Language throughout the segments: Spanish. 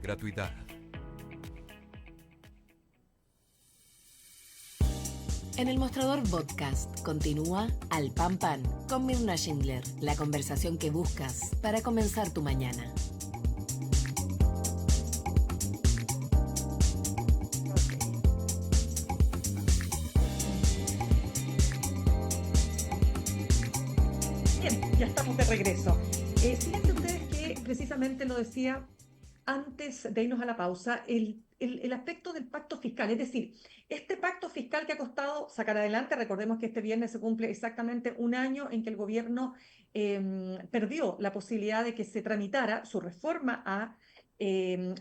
gratuidad. En el Mostrador Podcast continúa Al Pan Pan con Mirna Schindler, la conversación que buscas para comenzar tu mañana. Bien, ya estamos de regreso. Fíjense ustedes que precisamente lo decía antes de irnos a la pausa, el aspecto del pacto fiscal, es decir, este pacto fiscal que ha costado sacar adelante, recordemos que este viernes se cumple exactamente un año en que el gobierno perdió la posibilidad de que se tramitara su reforma a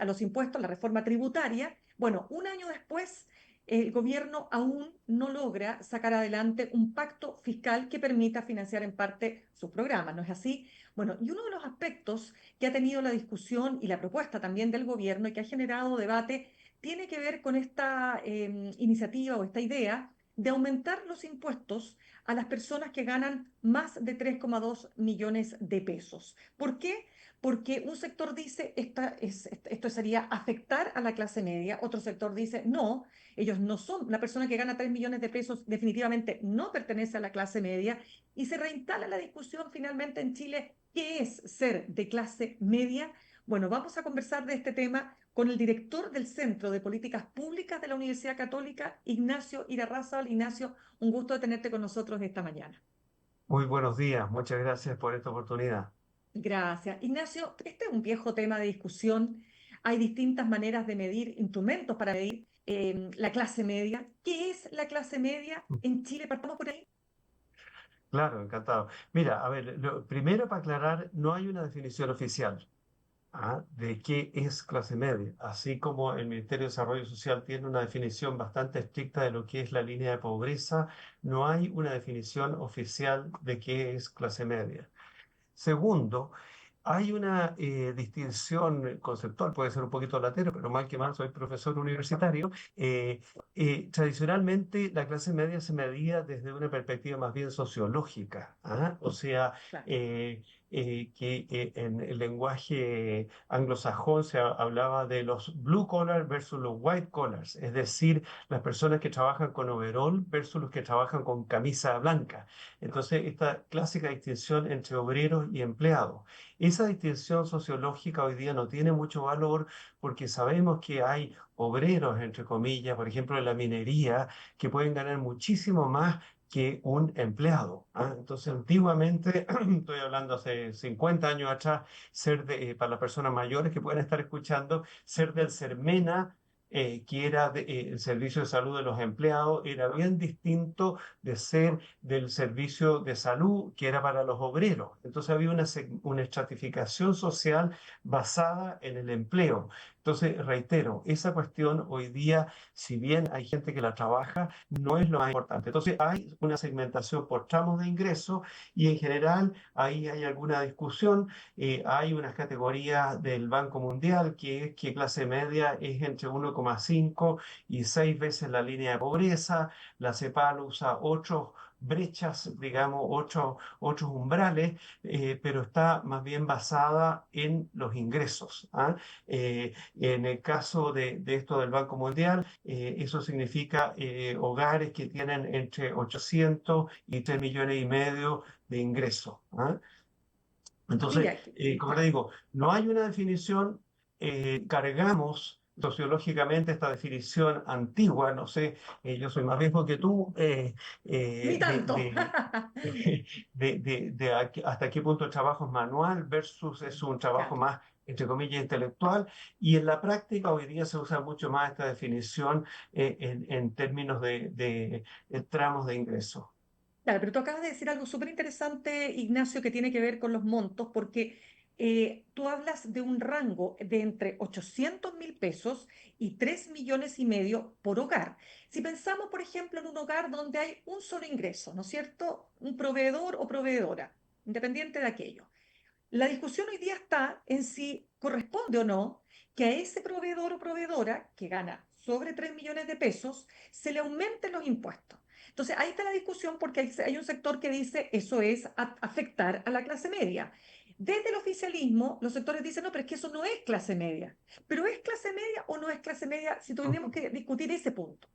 los impuestos, la reforma tributaria. Bueno, un año después, el gobierno aún no logra sacar adelante un pacto fiscal que permita financiar en parte sus programas, ¿no es así? Bueno, y uno de los aspectos que ha tenido la discusión y la propuesta también del gobierno y que ha generado debate tiene que ver con esta iniciativa o esta idea de aumentar los impuestos a las personas que ganan más de 3,2 millones de pesos. ¿Por qué? Porque un sector dice esto sería afectar a la clase media, otro sector dice no, ellos no son, la persona que gana 3 millones de pesos definitivamente no pertenece a la clase media y se reinstala la discusión finalmente en Chile. ¿Qué es ser de clase media? Bueno, vamos a conversar de este tema con el director del Centro de Políticas Públicas de la Universidad Católica, Ignacio Irarrázaval. Ignacio, un gusto de tenerte con nosotros esta mañana. Muy buenos días, muchas gracias por esta oportunidad. Gracias. Ignacio, este es un viejo tema de discusión. Hay distintas maneras de medir, instrumentos para medir la clase media. ¿Qué es la clase media en Chile? Partamos por ahí. Claro, encantado. Mira, a ver, primero para aclarar, no hay una definición oficial de qué es clase media, así como el Ministerio de Desarrollo Social tiene una definición bastante estricta de lo que es la línea de pobreza, no hay una definición oficial de qué es clase media. Segundo, hay una distinción conceptual, puede ser un poquito latero, pero mal que mal soy profesor universitario. Tradicionalmente la clase media se medía desde una perspectiva más bien sociológica, o sea, Claro. que en el lenguaje anglosajón se hablaba de los blue collars versus los white collars, es decir, las personas que trabajan con overall versus los que trabajan con camisa blanca. Entonces, esta clásica distinción entre obreros y empleados. Esa distinción sociológica hoy día no tiene mucho valor porque sabemos que hay obreros, entre comillas, por ejemplo, en la minería, que pueden ganar muchísimo más que un empleado. Entonces, antiguamente, estoy hablando hace 50 años atrás, para las personas mayores que pueden estar escuchando, ser del Sermena, que era el servicio de salud de los empleados, era bien distinto de ser del servicio de salud que era para los obreros. Entonces había una estratificación social basada en el empleo. Entonces, reitero, esa cuestión hoy día, si bien hay gente que la trabaja, no es lo más importante. Entonces, hay una segmentación por tramos de ingreso y en general ahí hay alguna discusión. Hay unas categorías del Banco Mundial que es que clase media es entre 1,5 y 6 veces la línea de pobreza. La CEPAL usa otros brechas, digamos, otros umbrales, pero está más bien basada en los ingresos. En el caso de esto del Banco Mundial, eso significa hogares que tienen entre 800 y 3 millones y medio de ingresos. Entonces, Mira, como te digo, no hay una definición, cargamos sociológicamente esta definición antigua, no sé, yo soy más viejo que tú, ni tanto. hasta qué punto el trabajo es manual versus es un trabajo Claro. más, entre comillas, intelectual, y en la práctica hoy día se usa mucho más esta definición en términos de tramos de ingreso. Claro, pero tú acabas de decir algo súper interesante, Ignacio, que tiene que ver con los montos, porque tú hablas de un rango de entre 800.000 pesos y 3 millones y medio por hogar. Si pensamos, por ejemplo, en un hogar donde hay un solo ingreso, ¿no es cierto? Un proveedor o proveedora, independiente de aquello. La discusión hoy día está en si corresponde o no que a ese proveedor o proveedora que gana sobre 3 millones de pesos se le aumenten los impuestos. Entonces, ahí está la discusión porque hay un sector que dice eso es afectar a la clase media. Desde el oficialismo, los sectores dicen, no, pero es que eso no es clase media. ¿Pero es clase media o no es clase media si tenemos que discutir ese punto?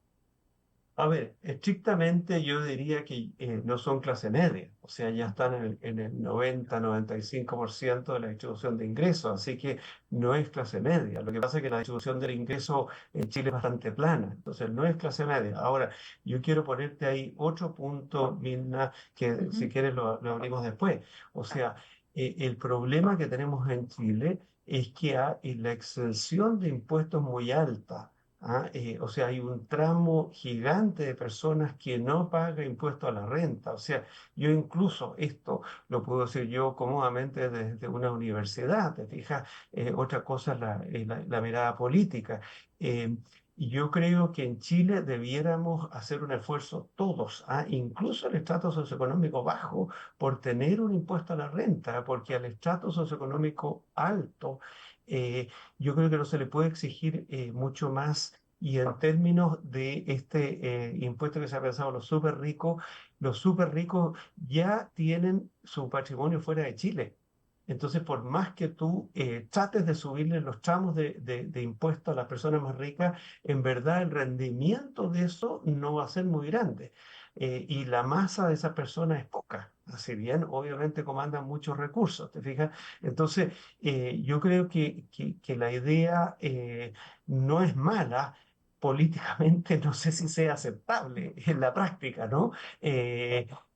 A ver, estrictamente yo diría que no son clase media, o sea, ya están en el 90-95% de la distribución de ingresos, así que no es clase media. Lo que pasa es que la distribución del ingreso en Chile es bastante plana, entonces no es clase media. Ahora, yo quiero ponerte ahí otro punto, Mirna, que si Ujú. quieres lo abrimos después. O sea, el problema que tenemos en Chile es que hay la exención de impuestos muy alta. O sea, hay un tramo gigante de personas que no paga impuesto a la renta. O sea, yo incluso esto lo puedo decir yo cómodamente desde una universidad. ¿Te fijas? Otra cosa es la mirada política. Eh, y yo creo que en Chile debiéramos hacer un esfuerzo todos, incluso el estrato socioeconómico bajo, por tener un impuesto a la renta, porque al estrato socioeconómico alto, yo creo que no se le puede exigir mucho más. Y en términos de este impuesto que se ha pensado los súper ricos ya tienen su patrimonio fuera de Chile. Entonces, por más que tú trates de subirle los tramos de impuestos a las personas más ricas, en verdad el rendimiento de eso no va a ser muy grande. Y la masa de esas personas es poca. Si bien obviamente comandan muchos recursos, ¿te fijas? Entonces, yo creo que la idea no es mala. Políticamente no sé si sea aceptable en la práctica, ¿no?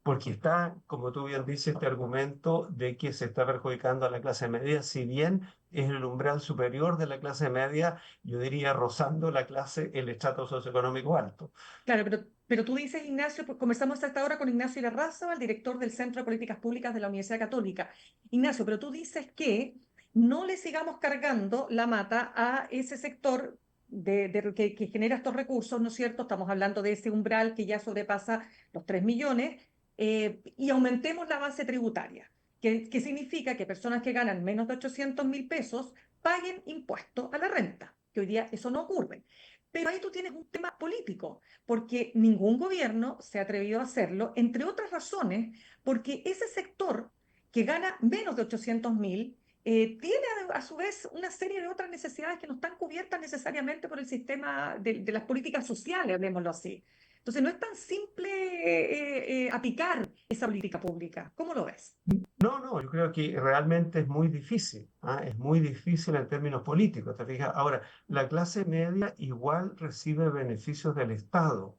Porque está, como tú bien dices, este argumento de que se está perjudicando a la clase media, si bien es el umbral superior de la clase media, yo diría rozando el estrato socioeconómico alto. Claro, pero tú dices, Ignacio, pues conversamos hasta ahora con Ignacio Irarrázaval, el director del Centro de Políticas Públicas de la Universidad Católica. Ignacio, pero tú dices que no le sigamos cargando la mata a ese sector que genera estos recursos, ¿no es cierto? Estamos hablando de ese umbral que ya sobrepasa los 3 millones, y aumentemos la base tributaria, que significa que personas que ganan menos de 800.000 pesos paguen impuesto a la renta, que hoy día eso no ocurre. Pero ahí tú tienes un tema político, porque ningún gobierno se ha atrevido a hacerlo, entre otras razones, porque ese sector que gana menos de 800.000 tiene a su vez una serie de otras necesidades que no están cubiertas necesariamente por el sistema de las políticas sociales, hablemoslo así. Entonces no es tan simple aplicar esa política pública. ¿Cómo lo ves? No, no, yo creo que realmente es muy difícil, es muy difícil en términos políticos, ¿te fijas? Ahora, la clase media igual recibe beneficios del Estado,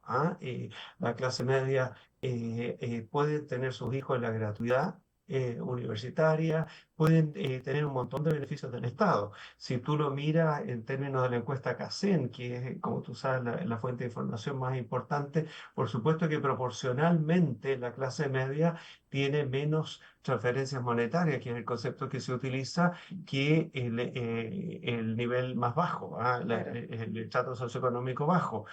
la clase media puede tener sus hijos en la gratuidad universitaria, pueden tener un montón de beneficios del Estado. Si tú lo miras en términos de la encuesta CACEN, que es, como tú sabes, la fuente de información más importante, por supuesto que proporcionalmente la clase media tiene menos transferencias monetarias, que es el concepto que se utiliza, que el nivel más bajo, Claro. el estrato socioeconómico bajo.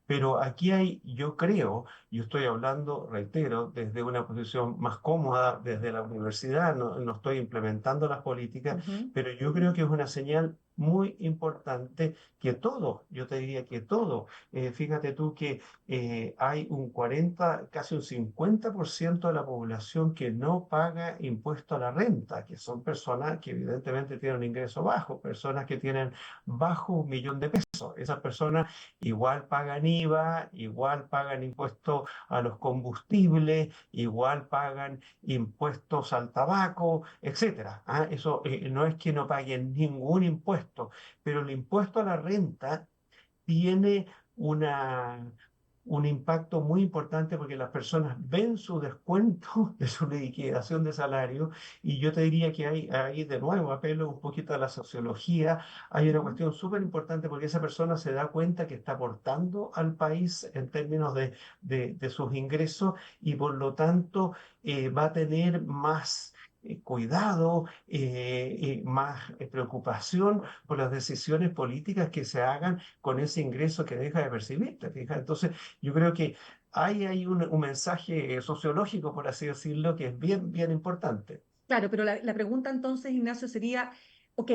Pero aquí hay, yo creo, yo estoy hablando, reitero, desde una posición más cómoda, desde la universidad, no estoy implementando las políticas, Ujú. pero yo creo que es una señal muy importante que todo, yo te diría que todo, fíjate tú que hay un 40, casi un 50% de la población que no paga impuesto a la renta, que son personas que evidentemente tienen un ingreso bajo, personas que tienen bajo 1 millón de pesos. Esas personas igual pagan IVA, igual pagan impuestos a los combustibles, igual pagan impuestos al tabaco, etcétera. Eso no es que no paguen ningún impuesto, pero el impuesto a la renta tiene una, un impacto muy importante porque las personas ven su descuento de su liquidación de salario y yo te diría que hay ahí de nuevo apelo un poquito a la sociología, hay una Ujú. cuestión súper importante porque esa persona se da cuenta que está aportando al país en términos de sus ingresos y por lo tanto va a tener más cuidado, más preocupación por las decisiones políticas que se hagan con ese ingreso que deja de percibir, ¿te fijas? Entonces, yo creo que hay un mensaje sociológico, por así decirlo, que es bien, bien importante. Claro, pero la pregunta entonces, Ignacio, sería, ok,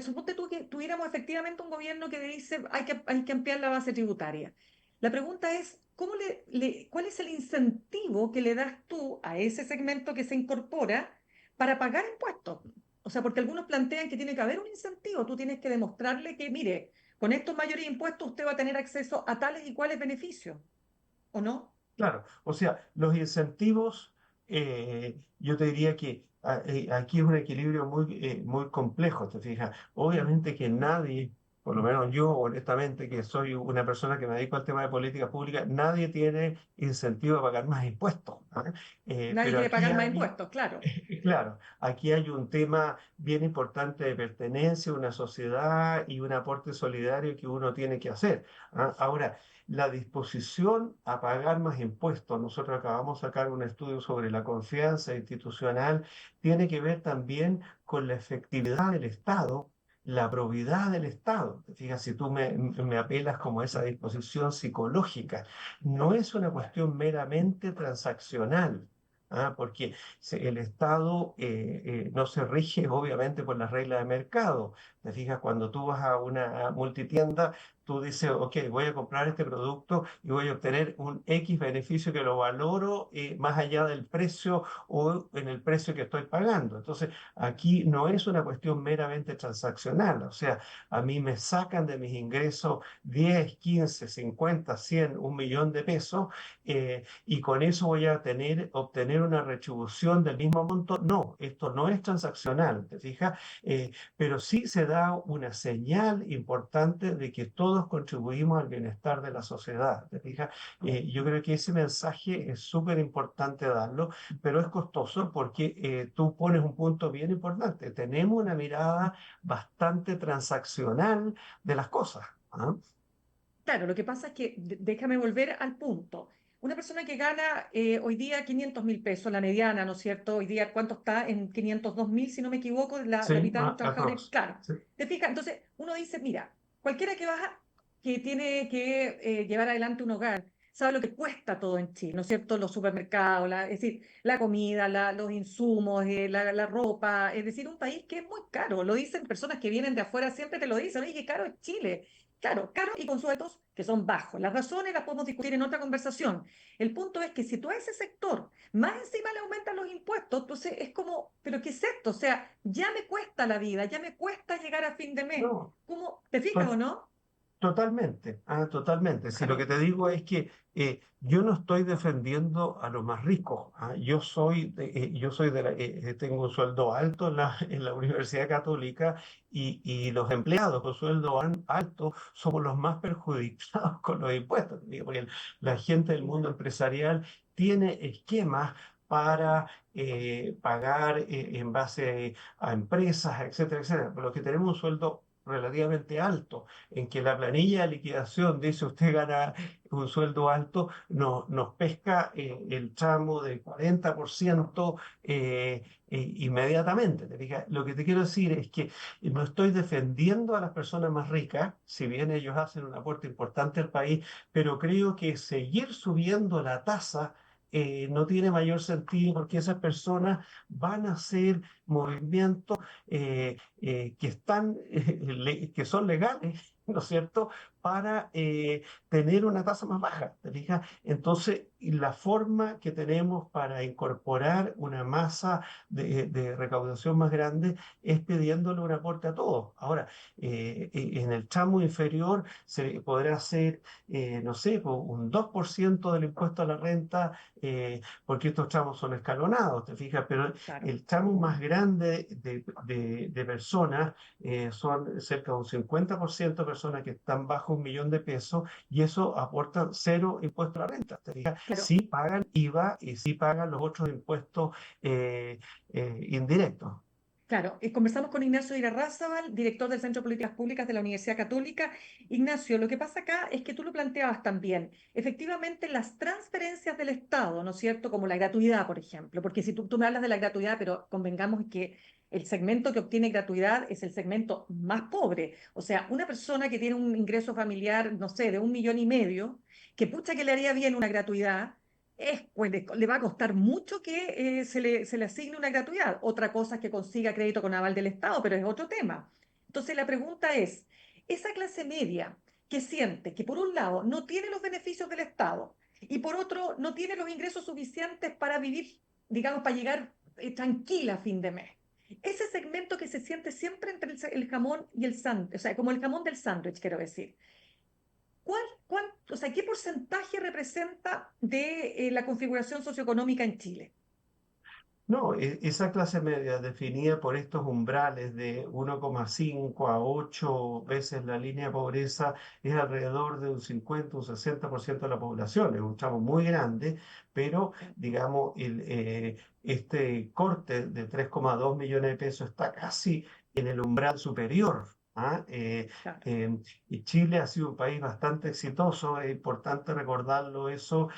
suponte tú que tuviéramos efectivamente un gobierno que dice hay que ampliar la base tributaria. La pregunta es, ¿cuál es el incentivo que le das tú a ese segmento que se incorpora para pagar impuestos. O sea, porque algunos plantean que tiene que haber un incentivo, tú tienes que demostrarle que, mire, con estos mayores impuestos usted va a tener acceso a tales y cuales beneficios, ¿o no? Claro, o sea, los incentivos, yo te diría que aquí es un equilibrio muy complejo, ¿te fijas? Obviamente que nadie, por lo menos yo, honestamente, que soy una persona que me dedico al tema de política pública, nadie tiene incentivo a pagar más impuestos, ¿ah? Nadie Pero quiere aquí pagar más hay, impuestos, claro. claro, aquí hay un tema bien importante de pertenencia a una sociedad y un aporte solidario que uno tiene que hacer, ¿ah? Ahora, la disposición a pagar más impuestos, nosotros acabamos de sacar un estudio sobre la confianza institucional, tiene que ver también con la efectividad del Estado, la probidad del Estado. Te fijas, si tú me apelas como a esa disposición psicológica, no es una cuestión meramente transaccional. Porque el Estado no se rige obviamente por las reglas de mercado. Te fijas, cuando tú vas a una multitienda, tú dices, ok, voy a comprar este producto y voy a obtener un X beneficio que lo valoro más allá del precio o en el precio que estoy pagando. Entonces, aquí no es una cuestión meramente transaccional. O sea, a mí me sacan de mis ingresos 10, 15, 50, 100, 1 millón de pesos, y con eso voy a obtener una retribución del mismo monto. No, esto no es transaccional, ¿te fijas? Pero sí se da una señal importante de que todos contribuimos al bienestar de la sociedad, ¿te fijas? Yo creo que ese mensaje es súper importante darlo, pero es costoso porque tú pones un punto bien importante. Tenemos una mirada bastante transaccional de las cosas, ¿ah? Claro, lo que pasa es que, déjame volver al punto. Una persona que gana hoy día 500.000 pesos, la mediana, ¿no es cierto? Hoy día, ¿cuánto está? En 502.000, si no me equivoco, la Sí, mitad de los trabajadores. aprox. Claro, Sí, te fijas, entonces uno dice, mira, cualquiera que baja, que tiene que llevar adelante un hogar, sabe lo que cuesta todo en Chile, ¿no es cierto? Los supermercados, es decir, la comida, los insumos, la ropa, es decir, un país que es muy caro. Lo dicen personas que vienen de afuera, siempre te lo dicen, oye, qué caro es Chile. Claro, caro y con sueldos que son bajos. Las razones las podemos discutir en otra conversación. El punto es que si tú a ese sector más encima le aumentan los impuestos, entonces es como, ¿pero qué es esto? O sea, ya me cuesta la vida, ya me cuesta llegar a fin de mes. no, ¿Cómo? ¿Te fijas o to- no? totalmente, totalmente. Si lo que Claro. te digo es que yo no estoy defendiendo a los más ricos. Tengo un sueldo alto en la Universidad Católica y los empleados con sueldo alto somos los más perjudicados con los impuestos. Digo, porque la gente del mundo empresarial tiene esquemas para pagar en base a empresas, etcétera, etcétera. Pero los que tenemos un sueldo relativamente alto, en que la planilla de liquidación dice usted gana un sueldo alto, nos pesca el tramo del 40% inmediatamente. ¿Te fijas? Lo que te quiero decir es que no estoy defendiendo a las personas más ricas, si bien ellos hacen un aporte importante al país, pero creo que seguir subiendo la tasa no tiene mayor sentido porque esas personas van a hacer movimientos que son legales, ¿no es cierto?, para tener una tasa más baja, ¿te fijas? Entonces, y la forma que tenemos para incorporar una masa de recaudación más grande es pidiéndole un aporte a todos. Ahora, en el tramo inferior se podrá hacer, no sé, un 2% del impuesto a la renta, porque estos tramos son escalonados, ¿te fijas? Pero Claro. el tramo más grande de personas son cerca de un 50% de personas que están bajo 1 millón de pesos y eso aporta cero impuesto a la renta. ¿Te fijas? Claro. Sí pagan IVA y sí pagan los otros impuestos indirectos. Claro, conversamos con Ignacio Irarrázaval, director del Centro de Políticas Públicas de la Universidad Católica. Ignacio, lo que pasa acá es que tú lo planteabas también. Efectivamente, las transferencias del Estado, ¿no es cierto? Como la gratuidad, por ejemplo, porque si tú me hablas de la gratuidad, pero convengamos que el segmento que obtiene gratuidad es el segmento más pobre. O sea, una persona que tiene un ingreso familiar, no sé, de 1,5 millones, que pucha que le haría bien una gratuidad pues le va a costar mucho que se le asigne una gratuidad. Otra cosa es que consiga crédito con aval del Estado, pero es otro tema. Entonces la pregunta es, esa clase media que siente que por un lado no tiene los beneficios del Estado y por otro no tiene los ingresos suficientes para vivir, digamos, para llegar tranquila a fin de mes. Ese segmento que se siente siempre entre el jamón y el sándwich, o sea, como el jamón del sándwich, quiero decir. O sea, ¿qué porcentaje representa de la configuración socioeconómica en Chile? No, esa clase media definida por estos umbrales de 1,5 a 8 veces la línea de pobreza es alrededor de un 50, un 60% de la población. Es un tramo muy grande, pero digamos, este corte de 3,2 millones de pesos está casi en el umbral superior. ¿Ah? Claro. Y Chile ha sido un país bastante exitoso, es importante recordarlo eso.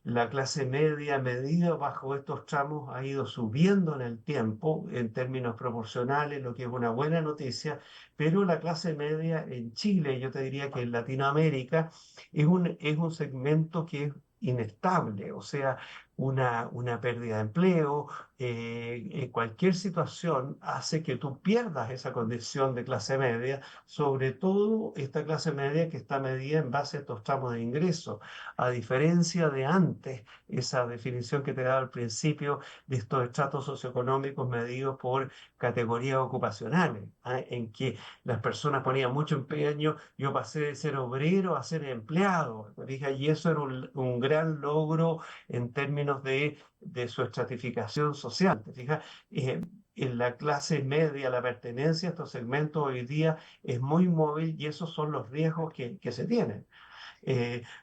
La clase media medida bajo estos tramos ha ido subiendo en el tiempo en términos proporcionales, lo que es una buena noticia, pero la clase media en Chile, yo te diría que en Latinoamérica, es un segmento que es inestable, o sea, una pérdida de empleo, cualquier situación hace que tú pierdas esa condición de clase media, sobre todo esta clase media que está medida en base a estos tramos de ingreso. A diferencia de antes, esa definición que te daba al principio de estos estratos socioeconómicos medidos por categorías ocupacionales, ¿ah? En que las personas ponían mucho empeño, yo pasé de ser obrero a ser empleado, fíjate, y eso era un gran logro en términos de su estratificación social, ¿te fijas? En la clase media, la pertenencia a estos segmentos hoy día es muy móvil y esos son los riesgos que se tienen.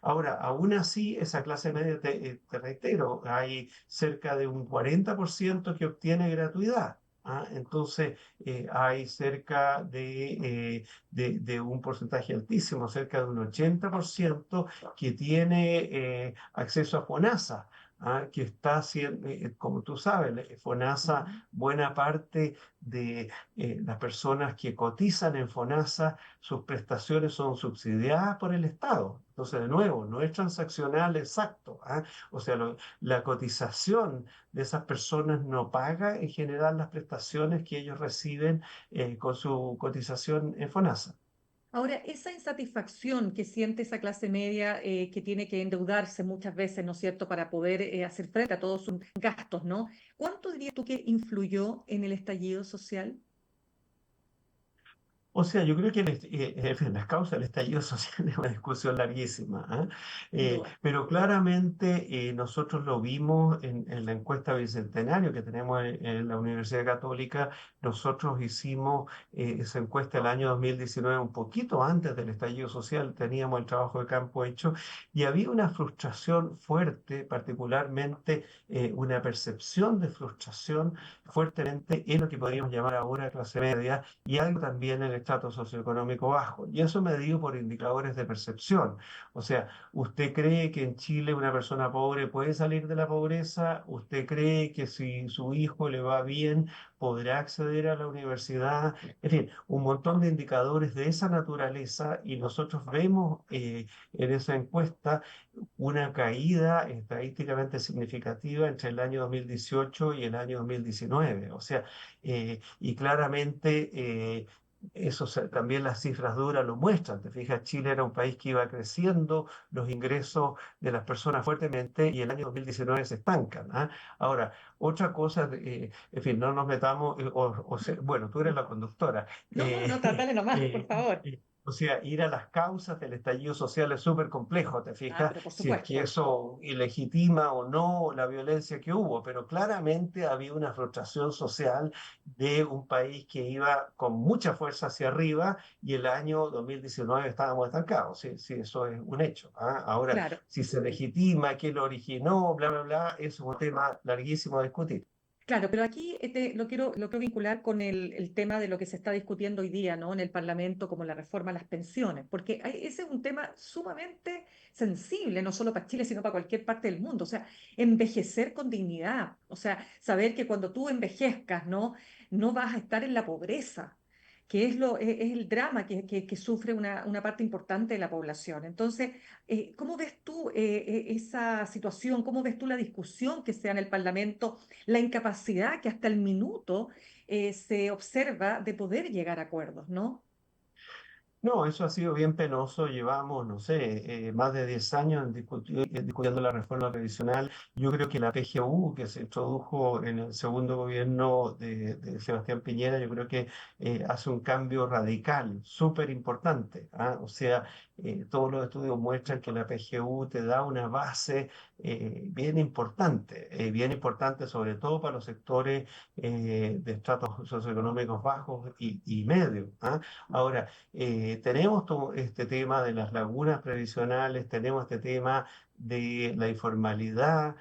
Ahora, aún así, esa clase media, te reitero, hay cerca de un 40% que obtiene gratuidad. ¿Ah? Entonces, hay cerca de un porcentaje altísimo, cerca de un 80% que tiene acceso a FONASA. ¿Ah? Que está haciendo, como tú sabes, FONASA, Ujú. buena parte de las personas que cotizan en FONASA, sus prestaciones son subsidiadas por el Estado. Entonces, de nuevo, no es transaccional exacto. ¿Ah? O sea, la cotización de esas personas no paga en general las prestaciones que ellos reciben con su cotización en FONASA. Ahora, esa insatisfacción que siente esa clase media que tiene que endeudarse muchas veces, ¿no es cierto?, para poder hacer frente a todos sus gastos, ¿no? ¿Cuánto dirías tú que influyó en el estallido social? O sea, yo creo que en fin, las causas del estallido social es una discusión larguísima, ¿ah? Sin duda. Pero claramente nosotros lo vimos en la encuesta bicentenario que tenemos en la Universidad Católica. Nosotros hicimos esa encuesta el año 2019, un poquito antes del estallido social, teníamos el trabajo de campo hecho y había una frustración fuerte, particularmente una percepción de frustración fuertemente en lo que podríamos llamar ahora clase media y algo también en el estrato socioeconómico bajo. Y eso medido por indicadores de percepción. O sea, ¿usted cree que en Chile una persona pobre puede salir de la pobreza? ¿Usted cree que si su hijo le va bien, podrá acceder a la universidad? En fin, un montón de indicadores de esa naturaleza y nosotros vemos en esa encuesta una caída estadísticamente significativa entre el año 2018 y el año 2019. O sea, y claramente eso también las cifras duras lo muestran. Te fijas, Chile era un país que iba creciendo, los ingresos de las personas fuertemente y el año 2019 se estancan. ¿Ah? Ahora, otra cosa, en fin, no nos metamos, bueno, tú eres la conductora. No, no, no, dale nomás, por Eh, favor. o sea, ir a las causas del estallido social es súper complejo, ¿te Ah, fijas? pero por Si es que supuesto. eso ilegitima o no la violencia que hubo, pero claramente había una frustración social de un país que iba con mucha fuerza hacia arriba y el año 2019 estábamos estancados, sí, sí, eso es un hecho. ¿Ah? Ahora, Claro. si se legitima, qué lo originó, bla, bla, bla, es un tema larguísimo a discutir. Claro, pero aquí lo quiero vincular con el tema de lo que se está discutiendo hoy día, ¿no? En el Parlamento, como la reforma a las pensiones, porque ese es un tema sumamente sensible, no solo para Chile, sino para cualquier parte del mundo. O sea, envejecer con dignidad, o sea, saber que cuando tú envejezcas, ¿no? No vas a estar en la pobreza, que es el drama que sufre una parte importante de la población. Entonces, ¿cómo ves tú esa situación? ¿Cómo ves tú la discusión que sea en el Parlamento? La incapacidad que hasta el minuto se observa de poder llegar a acuerdos, ¿no? No, eso ha sido bien penoso. Llevamos, no sé, más de 10 años discutiendo la reforma previsional. Yo creo que la PGU, que se introdujo en el segundo gobierno de Sebastián Piñera, yo creo que hace un cambio radical, súper importante. ¿Ah? O sea, todos los estudios muestran que la PGU te da una base bien importante sobre todo para los sectores de estratos socioeconómicos bajos y medios. ¿Ah? Ahora, tenemos todo este tema de las lagunas previsionales, tenemos este tema de la informalidad.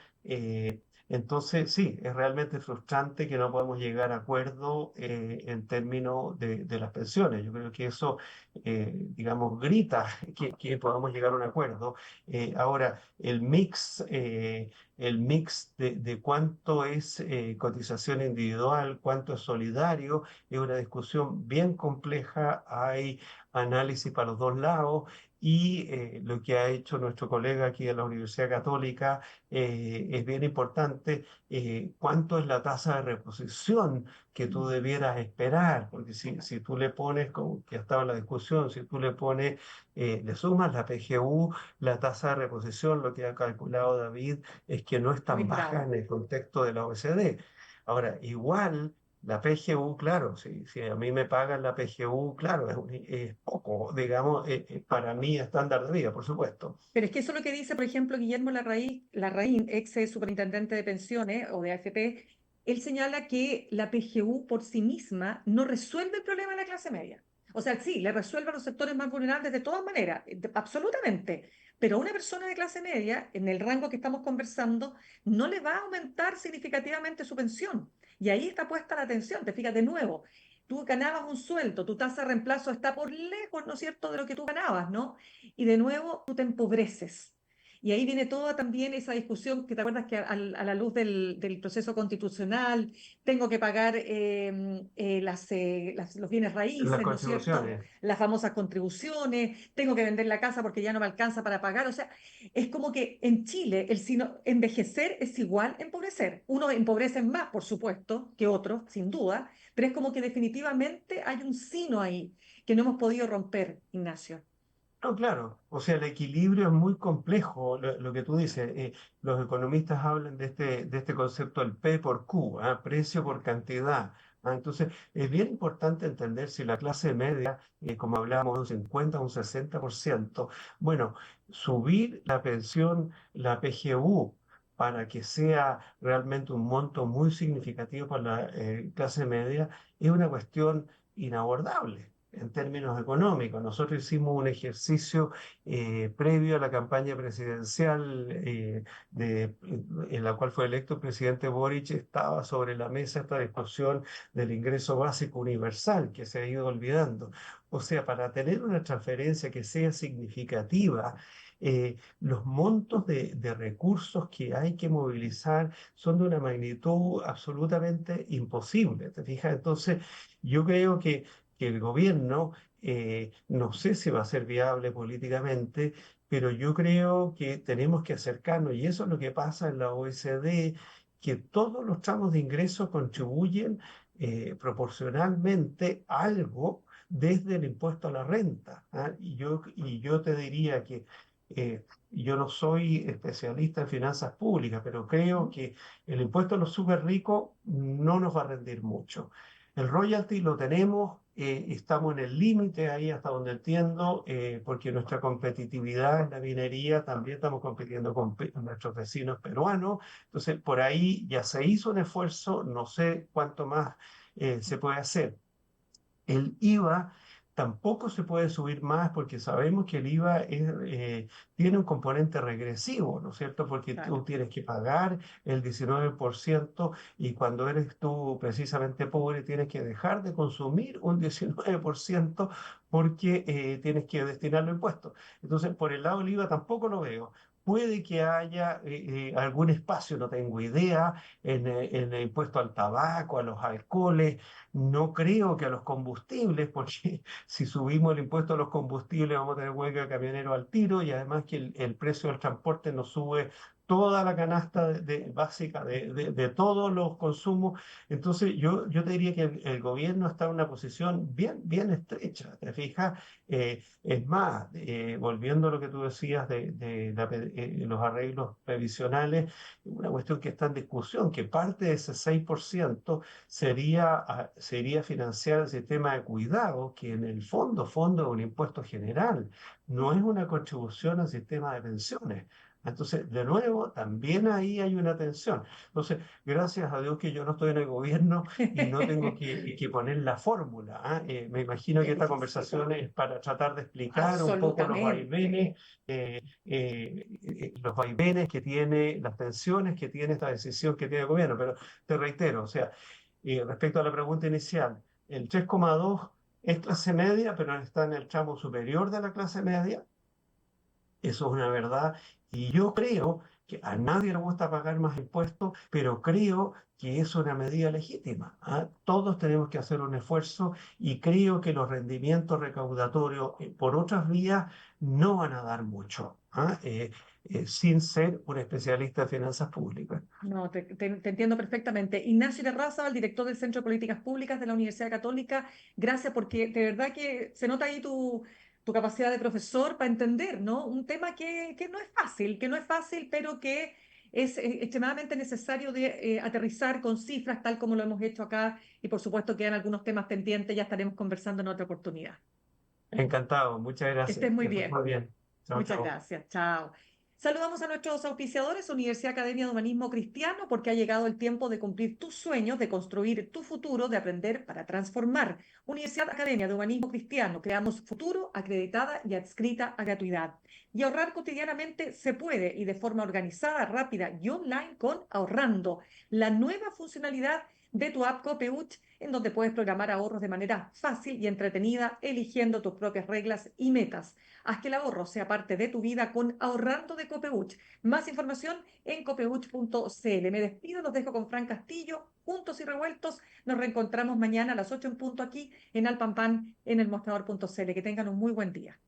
Entonces, sí, es realmente frustrante que no podamos llegar a acuerdo en términos de las pensiones. Yo creo que eso, digamos, grita que podamos llegar a un acuerdo. Ahora, el mix de cuánto es cotización individual, cuánto es solidario, es una discusión bien compleja. Hay análisis para los dos lados y lo que ha hecho nuestro colega aquí en la Universidad Católica es bien importante. ¿Cuánto es la tasa de reposición que tú debieras esperar? Porque si tú le pones, como que estaba en la discusión, si tú le pones, le sumas la PGU, la tasa de reposición, lo que ha calculado David es que no es Muy tan baja bravo. en el contexto de la OECD. Ahora, igual la PGU, claro, si a mí me pagan la PGU, claro, es poco, digamos, para mí estándar de vida, por supuesto. Pero es que eso es lo que dice, por ejemplo, Guillermo Larraín, ex superintendente de pensiones o de AFP. Él señala que la PGU por sí misma no resuelve el problema de la clase media. O sea, sí, le resuelve a los sectores más vulnerables de todas maneras, absolutamente. Pero a una persona de clase media, en el rango que estamos conversando, no le va a aumentar significativamente su pensión. Y ahí está puesta la atención. Te fijas de nuevo, tú ganabas un sueldo, tu tasa de reemplazo está por lejos, ¿no es cierto?, de lo que tú ganabas, ¿no? Y de nuevo tú te empobreces. Y ahí viene toda también esa discusión que te acuerdas que a la luz del proceso constitucional tengo que pagar los bienes Las raíces, ¿no es cierto? contribuciones. Las famosas contribuciones, tengo que vender la casa porque ya no me alcanza para pagar. O sea, es como que en Chile envejecer es igual a empobrecer. Unos empobrecen más, por supuesto, que otros, sin duda, pero es como que definitivamente hay un sino ahí que no hemos podido romper, Ignacio. No, claro, o sea, el equilibrio es muy complejo, lo que tú dices. Los economistas hablan de este concepto del P por Q, ¿ah? Precio por cantidad. ¿Ah? Entonces, es bien importante entender si la clase media, como hablábamos, un 50 o un 60%, bueno, subir la pensión, la PGU, para que sea realmente un monto muy significativo para la clase media, es una cuestión inabordable en términos económicos. Nosotros hicimos un ejercicio previo a la campaña presidencial en la cual fue electo el presidente Boric. Estaba sobre la mesa esta discusión del ingreso básico universal que se ha ido olvidando. O sea, para tener una transferencia que sea significativa, los montos de recursos que hay que movilizar son de una magnitud absolutamente imposible. ¿Te fijas? Entonces, yo creo que el gobierno, no sé si va a ser viable políticamente, pero yo creo que tenemos que acercarnos, y eso es lo que pasa en la OECD, que todos los tramos de ingresos contribuyen proporcionalmente algo desde el impuesto a la renta. ¿Ah? Y yo te diría que yo no soy especialista en finanzas públicas, pero creo que el impuesto a los súper ricos no nos va a rendir mucho. El royalty lo tenemos, estamos en el límite ahí hasta donde entiendo, porque nuestra competitividad en la minería también estamos compitiendo con nuestros vecinos peruanos. Entonces, por ahí ya se hizo un esfuerzo, no sé cuánto más se puede hacer. El IVA tampoco se puede subir más porque sabemos que el IVA tiene un componente regresivo, ¿no es cierto? Porque Claro. tú tienes que pagar el 19% y cuando eres tú precisamente pobre tienes que dejar de consumir un 19% porque tienes que destinarlo a impuestos. Entonces, por el lado del IVA tampoco lo veo. Puede que haya algún espacio, no tengo idea, en el impuesto al tabaco, a los alcoholes. No creo que a los combustibles, porque si subimos el impuesto a los combustibles vamos a tener huelga de camioneros al tiro y además que el precio del transporte no sube toda la canasta básica de todos los consumos. Entonces, yo te diría que el gobierno está en una posición bien estrecha, ¿te fijas? Es más, volviendo a lo que tú decías de los arreglos previsionales, una cuestión que está en discusión, que parte de ese 6% sería financiar el sistema de cuidado, que en el fondo es un impuesto general, no es una contribución al sistema de pensiones. Entonces, de nuevo, también ahí hay una tensión. Entonces, gracias a Dios que yo no estoy en el gobierno y no tengo que poner la fórmula. ¿Ah? Me imagino que Es esta difícil. conversación es para tratar de explicar un poco Absolutamente. los vaivenes que tiene, las tensiones que tiene esta decisión que tiene el gobierno. Pero te reitero, o sea, respecto a la pregunta inicial, el 3,2 es clase media, pero está en el tramo superior de la clase media. Eso es una verdad. Y yo creo que a nadie le gusta pagar más impuestos, pero creo que es una medida legítima. ¿Ah? Todos tenemos que hacer un esfuerzo y creo que los rendimientos recaudatorios por otras vías no van a dar mucho, ¿ah? Sin ser un especialista en finanzas públicas. No, te entiendo perfectamente. Ignacio Irarrázaval, director del Centro de Políticas Públicas de la Universidad Católica, gracias porque de verdad que se nota ahí tu capacidad de profesor para entender, ¿no? Un tema que no es fácil, pero que es extremadamente necesario de aterrizar con cifras tal como lo hemos hecho acá y por supuesto quedan algunos temas pendientes, ya estaremos conversando en otra oportunidad. Encantado, muchas Que gracias. estés muy Que estés bien. muy bien. Chao, Muchas chao. gracias. Chao. Saludamos a nuestros auspiciadores, Universidad Academia de Humanismo Cristiano, porque ha llegado el tiempo de cumplir tus sueños, de construir tu futuro, de aprender para transformar. Universidad Academia de Humanismo Cristiano, creamos futuro, acreditada y adscrita a gratuidad. Y ahorrar cotidianamente se puede y de forma organizada, rápida y online con Ahorrando, la nueva funcionalidad de tu app Copeuch, en donde puedes programar ahorros de manera fácil y entretenida, eligiendo tus propias reglas y metas. Haz que el ahorro sea parte de tu vida con Ahorrando de Copeuch. Más información en copeuch.cl. Me despido, los dejo con Fran Castillo, juntos y revueltos. Nos reencontramos mañana a las 8 en punto aquí en Alpampan, en elmostrador.cl. Que tengan un muy buen día.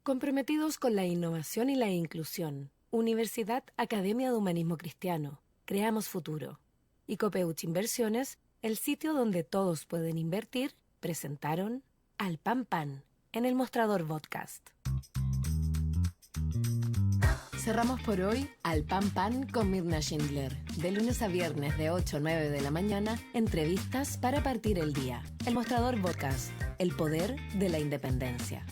Comprometidos con la innovación y la inclusión, Universidad Academia de Humanismo Cristiano, creamos futuro. Y Copeuch Inversiones, el sitio donde todos pueden invertir, presentaron Al Pan Pan en el Mostrador Podcast. Cerramos por hoy Al Pan Pan con Mirna Schindler. De lunes a viernes de 8 a 9 de la mañana, entrevistas para partir el día. El Mostrador Podcast, el poder de la independencia.